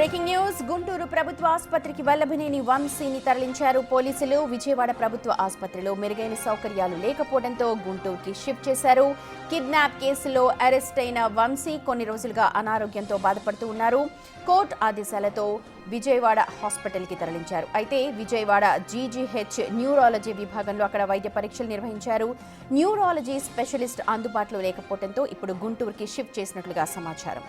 Breaking news. Guntur ప్రభుత్వ ఆసుపత్రికి వల్లభనేని వంశీని తరలించారు పోలీసులు. విజయవాడ ప్రభుత్వ ఆసుపత్రిలో మెరుగైన సౌకర్యాలు లేకపోవడంతో గుంటూరుకి షిఫ్ట్ చేశారు. కిడ్నాప్ కేసులో అరెస్ట్ అయిన వంశీ కొన్ని రోజులుగా అనారోగ్యంతో బాధపడుతూ ఉన్నారు. కోర్టు ఆదేశాలతో విజయవాడ హాస్పిటల్కి తరలించారు. అయితే విజయవాడ జీజీహెచ్ న్యూరాలజీ విభాగంలో అక్కడ వైద్య పరీక్షలు నిర్వహించారు. న్యూరాలజీ స్పెషలిస్ట్ అందుబాటులో లేకపోవడంతో ఇప్పుడు గుంటూరుకి షిఫ్ట్ చేసినట్లుగా సమాచారం.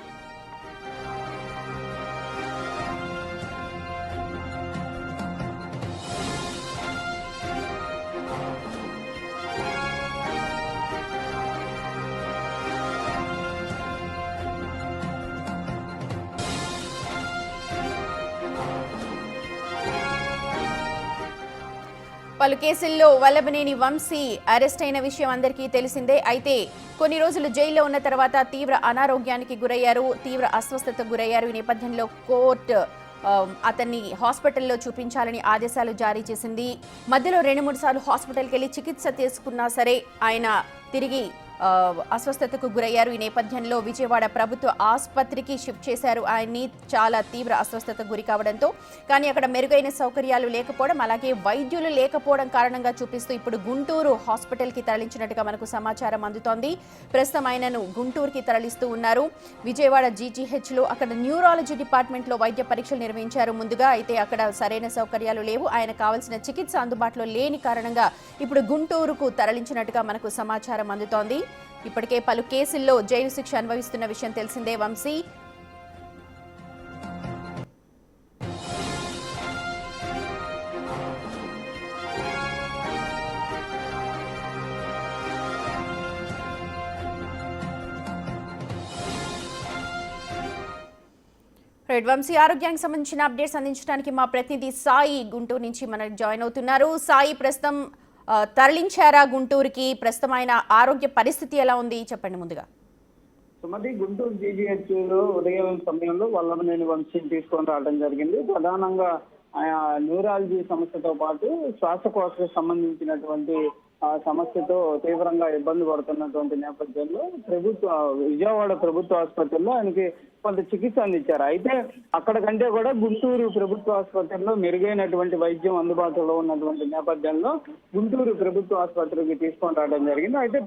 పలు కేసుల్లో వల్లభనేని వంశీ అరెస్ట్ అయిన విషయం అందరికీ తెలిసిందే. అయితే కొన్ని రోజులు జైల్లో ఉన్న తర్వాత తీవ్ర అనారోగ్యానికి గురయ్యారు, తీవ్ర అస్వస్థతకు గురయ్యారు. ఈ నేపథ్యంలో కోర్టు అతన్ని హాస్పిటల్లో చూపించాలని ఆదేశాలు జారీ చేసింది. మధ్యలో 2-3 సార్లు హాస్పిటల్కి వెళ్ళి చికిత్స తీసుకున్నా సరే ఆయన తిరిగి అస్వస్థతకు గురయ్యారు. ఈ నేపథ్యంలో విజయవాడ ప్రభుత్వ ఆసుపత్రికి షిఫ్ట్ చేశారు ఆయన్ని. చాలా తీవ్ర అస్వస్థతకు గురి కావడంతో, కానీ అక్కడ మెరుగైన సౌకర్యాలు లేకపోవడం, అలాగే వైద్యులు లేకపోవడం కారణంగా చూపిస్తూ ఇప్పుడు గుంటూరు హాస్పిటల్కి తరలించినట్టుగా మనకు సమాచారం అందుతోంది. ప్రస్తుతం ఆయనను గుంటూరుకి తరలిస్తూ ఉన్నారు. విజయవాడ జీజీహెచ్లో అక్కడ న్యూరాలజీ డిపార్ట్మెంట్లో వైద్య పరీక్షలు నిర్వహించారు ముందుగా. అయితే అక్కడ సరైన సౌకర్యాలు లేవు, ఆయన కావాల్సిన చికిత్స అందుబాటులో లేని కారణంగా ఇప్పుడు గుంటూరుకు తరలించినట్టుగా మనకు సమాచారం అందుతోంది. ఇప్పటికే పలు కేసుల్లో జైలు శిక్ష అనుభవిస్తున్న విషయం తెలిసిందే వంశీ. వంశీ ఆరోగ్యానికి సంబంధించిన అప్డేట్స్ అందించడానికి మా ప్రతినిధి సాయి గుంటూరు నుంచి మనకు జాయిన్ అవుతున్నారు. సాయి, ప్రస్తుతం తరలించారా గుంటూరుకి? ప్రస్తుతం ఆయన ఆరోగ్య పరిస్థితి ఎలా ఉంది చెప్పండి ముందుగా. సుమతి, గుంటూరు జీజీహెచ్ లో ఉదయం సమయంలో వల్లభనేని వంశీని తీసుకొని రావడం జరిగింది. ప్రధానంగా న్యూరాలజీ సమస్యతో పాటు శ్వాసకోశకు సంబంధించినటువంటి సమస్యతో తీవ్రంగా ఇబ్బంది పడుతున్నటువంటి నేపథ్యంలో విజయవాడ ప్రభుత్వ ఆసుపత్రిలో ఆయనకి కొంత చికిత్స అందించారు. అయితే అక్కడ కంటే కూడా గుంటూరు ప్రభుత్వ ఆసుపత్రిలో మెరుగైనటువంటి వైద్యం అందుబాటులో ఉన్నటువంటి నేపథ్యంలో గుంటూరు ప్రభుత్వ ఆసుపత్రికి తీసుకొని రావడం జరిగింది. అయితే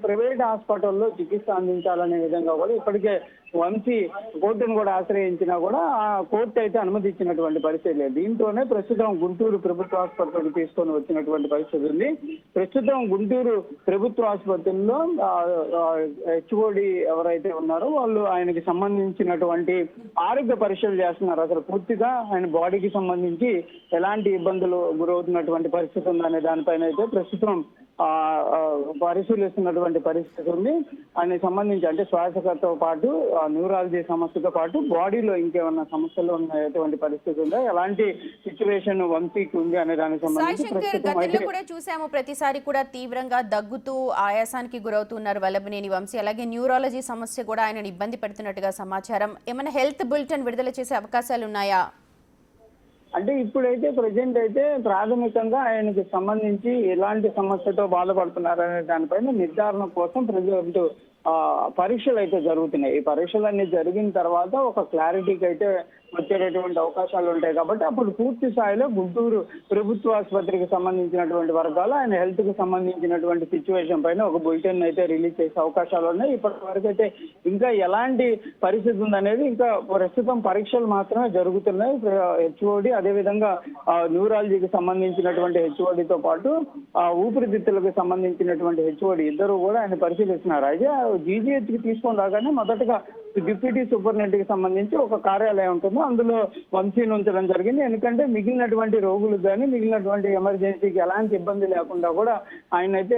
ప్రైవేట్ హాస్పిటల్లో చికిత్స అందించాలనే విధంగా కూడా ఇప్పటికే వంశీ కోర్టును కూడా ఆశ్రయించినా కూడా ఆ కోర్టు అయితే అనుమతి ఇచ్చినటువంటి పరిస్థితి లేదు. దీంతోనే ప్రస్తుతం గుంటూరు ప్రభుత్వ ఆసుపత్రికి తీసుకొని వచ్చినటువంటి పరిస్థితి ఉంది. ప్రస్తుతం గుంటూరు ప్రభుత్వ ఆసుపత్రిలో హెచ్ఓడి ఎవరైతే ఉన్నారో వాళ్ళు ఆయనకి సంబంధించినటువంటి ఆరోగ్య పరీక్షలు చేస్తున్నారు. అసలు పూర్తిగా ఆయన బాడీకి సంబంధించి ఎలాంటి ఇబ్బందులు గురవుతున్నటువంటి పరిస్థితి ఉందనే దానిపైన అయితే ప్రస్తుతం పరిశీలిస్తున్నటువంటి పరిస్థితి ఉంది. ఆయనకు సంబంధించి అంటే శ్వాసతో పాటు న్యూరాలజీ సమస్యతో పాటు బాడీలో ఇంకేమన్నా సమస్యలు ఉన్నటువంటి పరిస్థితి ఉందా, ఎలాంటి సిచ్యువేషన్ వంశీకి ఉంది అనే దానికి సంబంధించి కూడా చూసాము. ప్రతిసారి కూడా తీవ్రంగా దగ్గుతూ ఆయాసానికి గురవుతున్నారు వల్లభనేని వంశీ. అలాగే న్యూరాలజీ సమస్య కూడా ఆయనను ఇబ్బంది పెడుతున్నట్టుగా సమాచారం. ఏమైనా హెల్త్ బులెటిన్ విడుదల చేసే అవకాశాలు ఉన్నాయా? అంటే ఇప్పుడైతే ప్రజెంట్ అయితే ప్రాథమికంగా ఆయనకి సంబంధించి ఎలాంటి సమస్యతో బాధపడుతున్నారనే దానిపైన నిర్ధారణ కోసం ప్రజెంట్ పరీక్షలు అయితే జరుగుతున్నాయి. ఈ పరీక్షలన్నీ జరిగిన తర్వాత ఒక క్లారిటీకి అయితే వచ్చేటటువంటి అవకాశాలు ఉంటాయి. కాబట్టి అప్పుడు పూర్తి స్థాయిలో గుంటూరు ప్రభుత్వ ఆసుపత్రికి సంబంధించినటువంటి వర్గాలు ఆయన హెల్త్ కి సంబంధించినటువంటి సిచ్యువేషన్ పైన ఒక బులెటిన్ అయితే రిలీజ్ చేసే అవకాశాలు ఉన్నాయి. ఇప్పటి వరకు అయితే ఇంకా ఎలాంటి పరిస్థితి ఉందనేది ఇంకా ప్రస్తుతం పరీక్షలు మాత్రమే జరుగుతున్నాయి. హెచ్ఓడి అదేవిధంగా న్యూరాలజీకి సంబంధించినటువంటి హెచ్ఓడితో పాటు ఊపిరితిత్తులకు సంబంధించినటువంటి హెచ్ఓడి ఇద్దరు కూడా ఆయన పరిశీలిస్తున్నారు. అయితే జీజీహెచ్ కి తీసుకొని రాగానే మొదటగా డిప్యూటీ సూపరింటెండెంట్ కి సంబంధించి ఒక కార్యాలయం ఉంటుంది, అందులో వంశీని ఉంచడం జరిగింది. ఎందుకంటే మిగిలినటువంటి రోగులకు కానీ మిగిలినటువంటి ఎమర్జెన్సీకి ఎలాంటి ఇబ్బంది లేకుండా కూడా ఆయన అయితే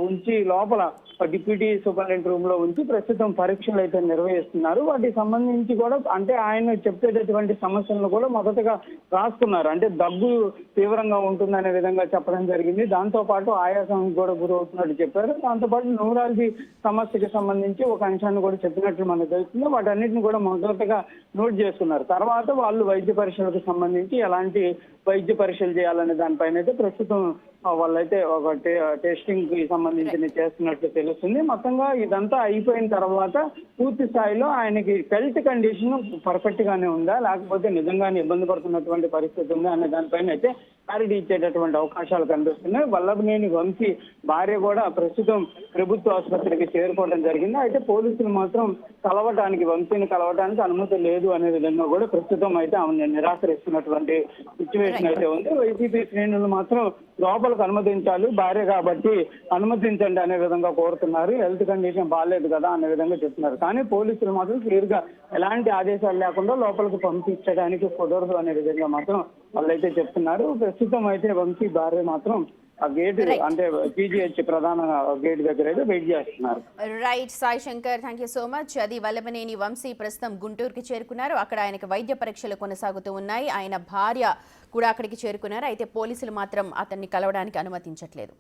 ఉంచి లోపల డిప్యూటీ సూపరింటెండెంట్ రూమ్ లో ఉంచి ప్రస్తుతం పరీక్షలు అయితే నిర్వహిస్తున్నారు. వాటికి సంబంధించి కూడా అంటే ఆయన చెప్పేటటువంటి సమస్యలను కూడా మొదటగా రాసుకున్నారు. అంటే దగ్గు తీవ్రంగా ఉంటుందనే విధంగా చెప్పడం జరిగింది. దాంతో పాటు ఆయాసం కూడా గురవుతున్నట్టు చెప్పారు. దాంతో పాటు న్యూరాలజీ సమస్యకి సంబంధించి ఒక అంశాన్ని కూడా చెప్పినట్లు మనకు తెలుస్తుంది. వాటన్నిటిని కూడా మొదటగా నోట్ చేసుకున్నారు. తర్వాత వాళ్ళు వైద్య పరీక్షలకు సంబంధించి ఎలాంటి వైద్య పరీక్షలు చేయాలనే దానిపైన అయితే ప్రస్తుతం వాళ్ళైతే ఒక టెస్టింగ్ కి సంబంధించి చేస్తున్నట్లు తెలుస్తుంది. మొత్తంగా ఇదంతా అయిపోయిన తర్వాత పూర్తి స్థాయిలో ఆయనకి హెల్త్ కండిషన్ పర్ఫెక్ట్ గానే ఉందా, లేకపోతే నిజంగానే ఇబ్బంది పడుతున్నటువంటి పరిస్థితి ఉందా అనే దానిపైన అయితే క్లారిటీ ఇచ్చేటటువంటి అవకాశాలు కనిపిస్తున్నాయి. వల్లభనేని వంశీ భార్య కూడా ప్రస్తుతం ప్రభుత్వ ఆసుపత్రికి చేరుకోవడం జరిగింది. అయితే పోలీసులు మాత్రం వంశీని కలవడానికి అనుమతి లేదు అనే విధంగా కూడా ప్రస్తుతం అయితే ఆమె నిరాకరిస్తున్నటువంటి సిచ్యువేషన్ అయితే ఉంది. వైసీపీ శ్రేణులు మాత్రం లోపలికి అనుమతించాలి, భార్య కాబట్టి అనుమతించండి అనే విధంగా కోరుతున్నారు. హెల్త్ కండిషన్ బాగాలేదు కదా అనే విధంగా చెప్తున్నారు. కానీ పోలీసులు మాత్రం క్లియర్ గా ఎలాంటి ఆదేశాలు లేకుండా లోపలికి పంపించడానికి కుదరదు అనే విధంగా మాత్రం వాళ్ళైతే చెప్తున్నారు. ప్రస్తుతం అయితే వంశీ భార్య మాత్రం ఆ గేట్ అంటే పీజీహెచ్ ప్రధాన గేట్ దగ్గర అయితే వెయిట్ చేస్తున్నారు. Right Sai Shankar, thank you so much. అది వల్లభనేని వంశీ ప్రస్తుతం గుంటూరుకి చేరుకున్నారు. అక్కడ ఆయనకు వైద్య పరీక్షలు కొనసాగుతూ ఉన్నాయి. ఆయన భార్య కూడా అక్కడికి చేరుకున్నారు. అయితే పోలీసులు మాత్రం అతన్ని కలవడానికి అనుమతించట్లేదు.